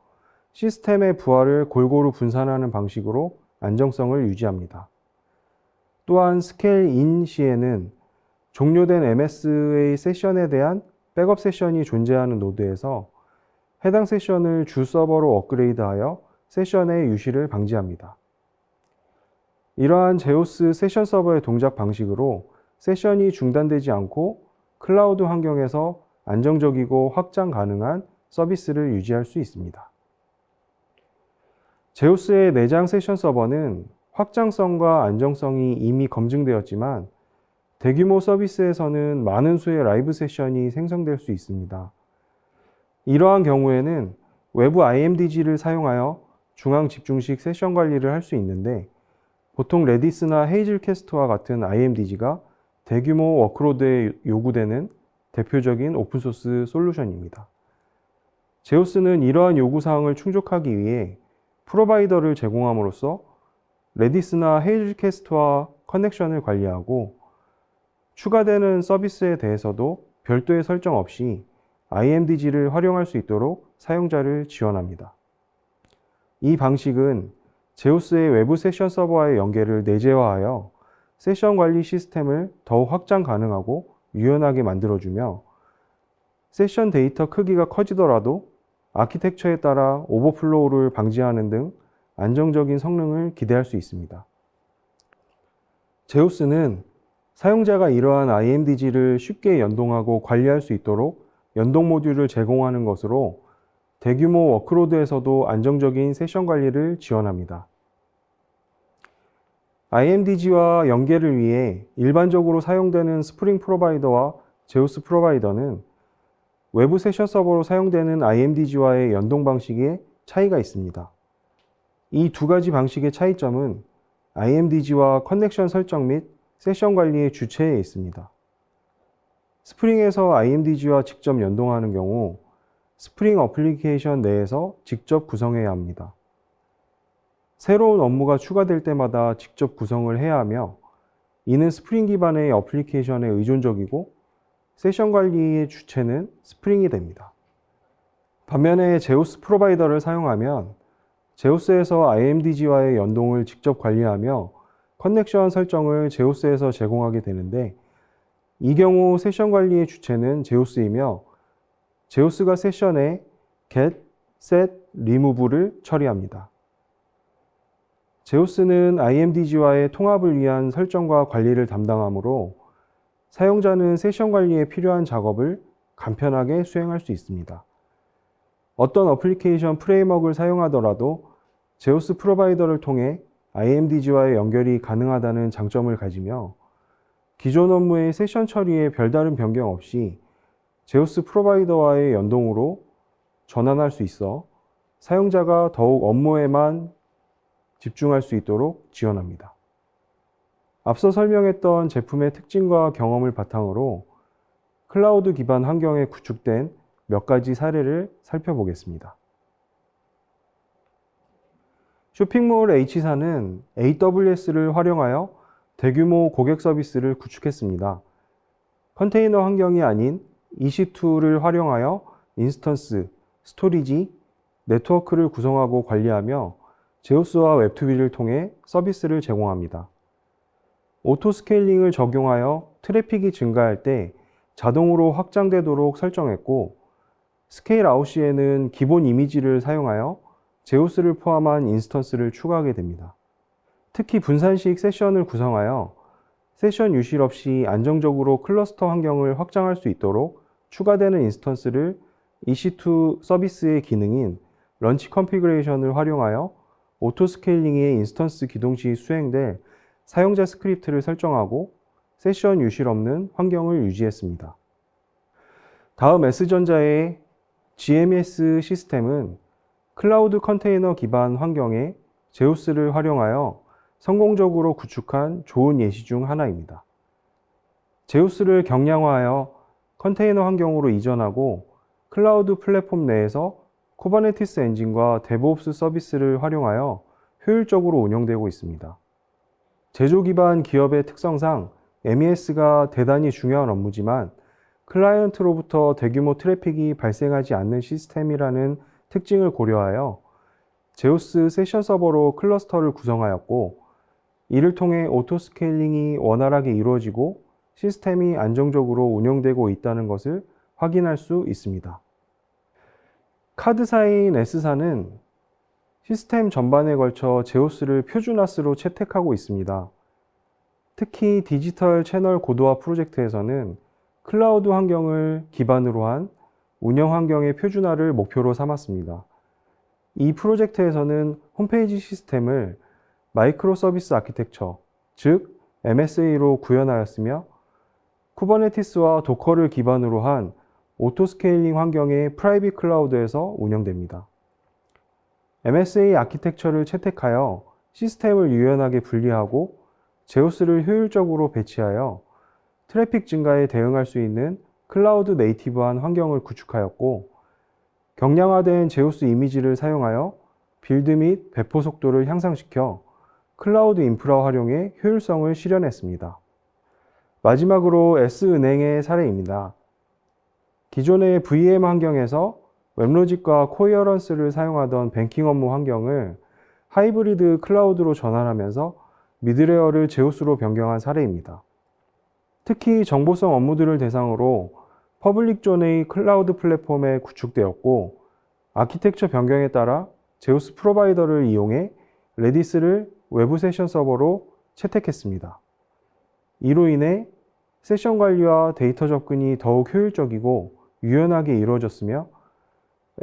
시스템의 부하를 골고루 분산하는 방식으로 안정성을 유지합니다. 또한 스케일 인 시에는 종료된 MS의 세션에 대한 백업 세션이 존재하는 노드에서 해당 세션을 주 서버로 업그레이드하여 세션의 유실을 방지합니다. 이러한 제우스 세션 서버의 동작 방식으로 세션이 중단되지 않고 클라우드 환경에서 안정적이고 확장 가능한 서비스를 유지할 수 있습니다. 제우스의 내장 세션 서버는 확장성과 안정성이 이미 검증되었지만 대규모 서비스에서는 많은 수의 라이브 세션이 생성될 수 있습니다. 이러한 경우에는 외부 IMDG를 사용하여 중앙 집중식 세션 관리를 할 수 있는데 보통 레디스나 헤이즐캐스트와 같은 IMDG가 대규모 워크로드에 요구되는 대표적인 오픈소스 솔루션입니다. 제우스는 이러한 요구사항을 충족하기 위해 프로바이더를 제공함으로써 레디스나 헤이즐캐스트와 커넥션을 관리하고 추가되는 서비스에 대해서도 별도의 설정 없이 IMDG를 활용할 수 있도록 사용자를 지원합니다. 이 방식은 제우스의 외부 세션 서버와의 연계를 내재화하여 세션 관리 시스템을 더욱 확장 가능하고 유연하게 만들어주며 세션 데이터 크기가 커지더라도 아키텍처에 따라 오버플로우를 방지하는 등 안정적인 성능을 기대할 수 있습니다. 제우스는 사용자가 이러한 IMDG를 쉽게 연동하고 관리할 수 있도록 연동 모듈을 제공하는 것으로 대규모 워크로드에서도 안정적인 세션 관리를 지원합니다. IMDG와 연계를 위해 일반적으로 사용되는 스프링 프로바이더와 제우스 프로바이더는 외부 세션 서버로 사용되는 IMDG와의 연동 방식에 차이가 있습니다. 이 두 가지 방식의 차이점은 IMDG와 커넥션 설정 및 세션 관리의 주체에 있습니다. 스프링에서 IMDG와 직접 연동하는 경우 스프링 어플리케이션 내에서 직접 구성해야 합니다. 새로운 업무가 추가될 때마다 직접 구성을 해야 하며 이는 스프링 기반의 어플리케이션에 의존적이고 세션 관리의 주체는 스프링이 됩니다. 반면에 제우스 프로바이더를 사용하면 제우스에서 IMDG와의 연동을 직접 관리하며 커넥션 설정을 제우스에서 제공하게 되는데 이 경우 세션 관리의 주체는 제우스이며 제우스가 세션에 get, set, remove를 처리합니다. 제우스는 IMDG와의 통합을 위한 설정과 관리를 담당하므로 사용자는 세션 관리에 필요한 작업을 간편하게 수행할 수 있습니다. 어떤 어플리케이션 프레임워크를 사용하더라도 제우스 프로바이더를 통해 IMDG와의 연결이 가능하다는 장점을 가지며 기존 업무의 세션 처리에 별다른 변경 없이 제우스 프로바이더와의 연동으로 전환할 수 있어 사용자가 더욱 업무에만 집중할 수 있도록 지원합니다. 앞서 설명했던 제품의 특징과 경험을 바탕으로 클라우드 기반 환경에 구축된 몇 가지 사례를 살펴보겠습니다. 쇼핑몰 H사는 AWS를 활용하여 대규모 고객 서비스를 구축했습니다. 컨테이너 환경이 아닌 EC2를 활용하여 인스턴스, 스토리지, 네트워크를 구성하고 관리하며 제우스와 웹2B를 통해 서비스를 제공합니다. 오토 스케일링을 적용하여 트래픽이 증가할 때 자동으로 확장되도록 설정했고, 스케일 아웃 시에는 기본 이미지를 사용하여 제우스를 포함한 인스턴스를 추가하게 됩니다. 특히 분산식 세션을 구성하여 세션 유실 없이 안정적으로 클러스터 환경을 확장할 수 있도록 추가되는 인스턴스를 EC2 서비스의 기능인 런치 컨피그레이션을 활용하여 오토 스케일링의 인스턴스 기동 시 수행될 사용자 스크립트를 설정하고 세션 유실 없는 환경을 유지했습니다. 다음 S전자의 GMS 시스템은 클라우드 컨테이너 기반 환경에 제우스를 활용하여 성공적으로 구축한 좋은 예시 중 하나입니다. 제우스를 경량화하여 컨테이너 환경으로 이전하고 클라우드 플랫폼 내에서 쿠버네티스 엔진과 데브옵스 서비스를 활용하여 효율적으로 운영되고 있습니다. 제조 기반 기업의 특성상 MES가 대단히 중요한 업무지만 클라이언트로부터 대규모 트래픽이 발생하지 않는 시스템이라는 특징을 고려하여 제우스 세션 서버로 클러스터를 구성하였고, 이를 통해 오토 스케일링이 원활하게 이루어지고 시스템이 안정적으로 운영되고 있다는 것을 확인할 수 있습니다. 카드사인 S사는 시스템 전반에 걸쳐 제우스를 표준화스로 채택하고 있습니다. 특히 디지털 채널 고도화 프로젝트에서는 클라우드 환경을 기반으로 한 운영 환경의 표준화를 목표로 삼았습니다. 이 프로젝트에서는 홈페이지 시스템을 마이크로 서비스 아키텍처, 즉 MSA로 구현하였으며 쿠버네티스와 도커를 기반으로 한 오토 스케일링 환경의 프라이빗 클라우드에서 운영됩니다. MSA 아키텍처를 채택하여 시스템을 유연하게 분리하고 제우스를 효율적으로 배치하여 트래픽 증가에 대응할 수 있는 클라우드 네이티브한 환경을 구축하였고, 경량화된 제우스 이미지를 사용하여 빌드 및 배포 속도를 향상시켜 클라우드 인프라 활용의 효율성을 실현했습니다. 마지막으로 S은행의 사례입니다. 기존의 VM 환경에서 웹로직과 코이어런스를 사용하던 뱅킹 업무 환경을 하이브리드 클라우드로 전환하면서 미드레어를 제우스로 변경한 사례입니다. 특히 정보성 업무들을 대상으로 퍼블릭 존의 클라우드 플랫폼에 구축되었고, 아키텍처 변경에 따라 제우스 프로바이더를 이용해 레디스를 외부 세션 서버로 채택했습니다. 이로 인해 세션 관리와 데이터 접근이 더욱 효율적이고 유연하게 이루어졌으며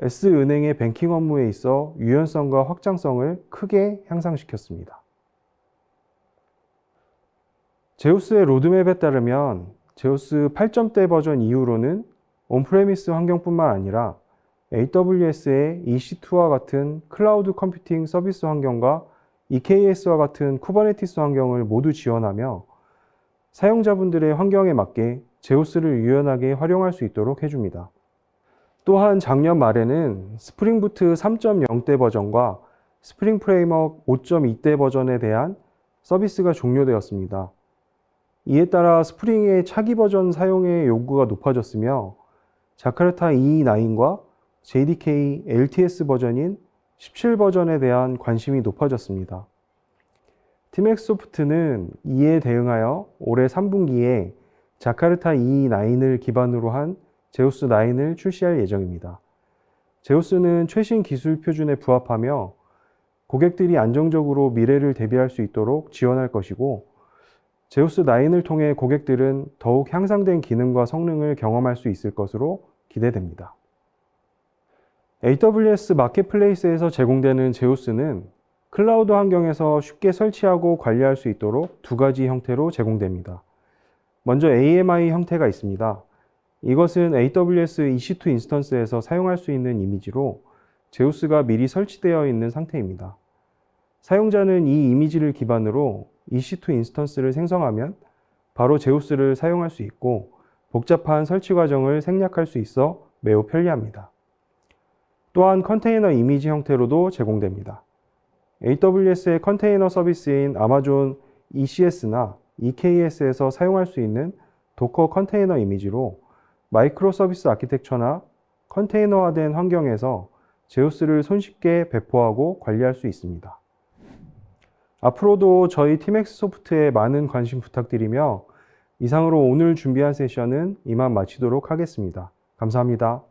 S은행의 뱅킹 업무에 있어 유연성과 확장성을 크게 향상시켰습니다. 제우스의 로드맵에 따르면 제우스 8점대 버전 이후로는 온프레미스 환경뿐만 아니라 AWS의 EC2와 같은 클라우드 컴퓨팅 서비스 환경과 EKS와 같은 쿠버네티스 환경을 모두 지원하며 사용자분들의 환경에 맞게 제우스를 유연하게 활용할 수 있도록 해줍니다. 또한 작년 말에는 스프링 부트 3.0대 버전과 스프링 프레임워크 5.2대 버전에 대한 서비스가 종료되었습니다. 이에 따라 스프링의 차기 버전 사용의 요구가 높아졌으며 자카르타 EE9과 JDK LTS 버전인 17 버전에 대한 관심이 높아졌습니다. 팀엑소프트는 이에 대응하여 올해 3분기에 자카르타 EE9을 기반으로 한 제우스 9을 출시할 예정입니다. 제우스는 최신 기술 표준에 부합하며 고객들이 안정적으로 미래를 대비할 수 있도록 지원할 것이고, 제우스 9을 통해 고객들은 더욱 향상된 기능과 성능을 경험할 수 있을 것으로 기대됩니다. AWS 마켓플레이스에서 제공되는 제우스는 클라우드 환경에서 쉽게 설치하고 관리할 수 있도록 두 가지 형태로 제공됩니다. 먼저 AMI 형태가 있습니다. 이것은 AWS EC2 인스턴스에서 사용할 수 있는 이미지로 제우스가 미리 설치되어 있는 상태입니다. 사용자는 이 이미지를 기반으로 EC2 인스턴스를 생성하면 바로 제우스를 사용할 수 있고 복잡한 설치 과정을 생략할 수 있어 매우 편리합니다. 또한 컨테이너 이미지 형태로도 제공됩니다. AWS의 컨테이너 서비스인 아마존 ECS나 EKS에서 사용할 수 있는 도커 컨테이너 이미지로 마이크로 서비스 아키텍처나 컨테이너화된 환경에서 제우스를 손쉽게 배포하고 관리할 수 있습니다. 앞으로도 저희 팀엑스 소프트에 많은 관심 부탁드리며 이상으로 오늘 준비한 세션은 이만 마치도록 하겠습니다. 감사합니다.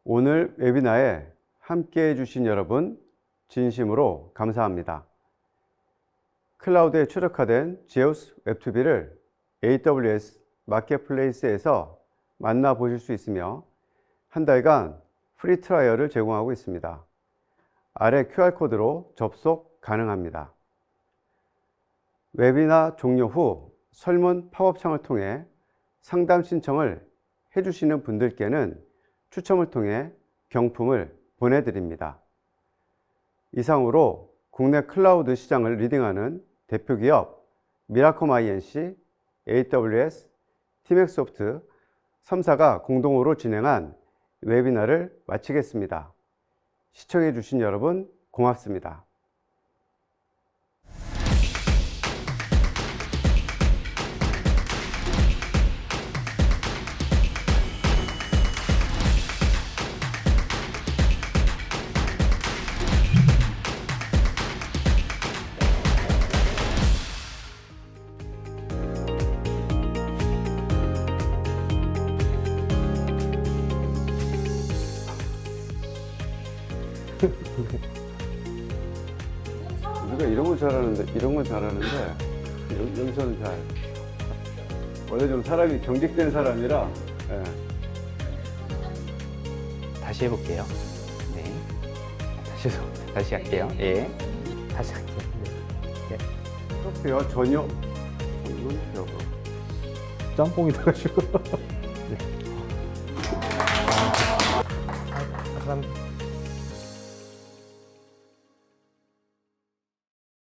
오늘 웨비나에 함께 해주신 여러분 진심으로 감사합니다. 클라우드에 최적화된 제우스 웹2비를 AWS 마켓플레이스에서 만나보실 수 있으며 한 달간 프리 트라이얼을 제공하고 있습니다. 아래 QR코드로 접속 가능합니다. 웨비나 종료 후 설문 팝업창을 통해 상담 신청을 해주시는 분들께는 추첨을 통해 경품을 보내드립니다. 이상으로 국내 클라우드 시장을 리딩하는 대표기업 미라콤 INC, AWS, 팀엑소프트 3사가 공동으로 진행한 웨비나를 마치겠습니다. 시청해주신 여러분 고맙습니다. 우리가 이런 건 잘하는데 여기서는 잘 원래 좀 사람이 경직된 사람이라 다시 해볼게요. 네. 다시 할게요. 예. 다시 할게요. 네. 소프트웨어 전용 전문 기업으로 짬뽕이 돼가지고. 감사합니다.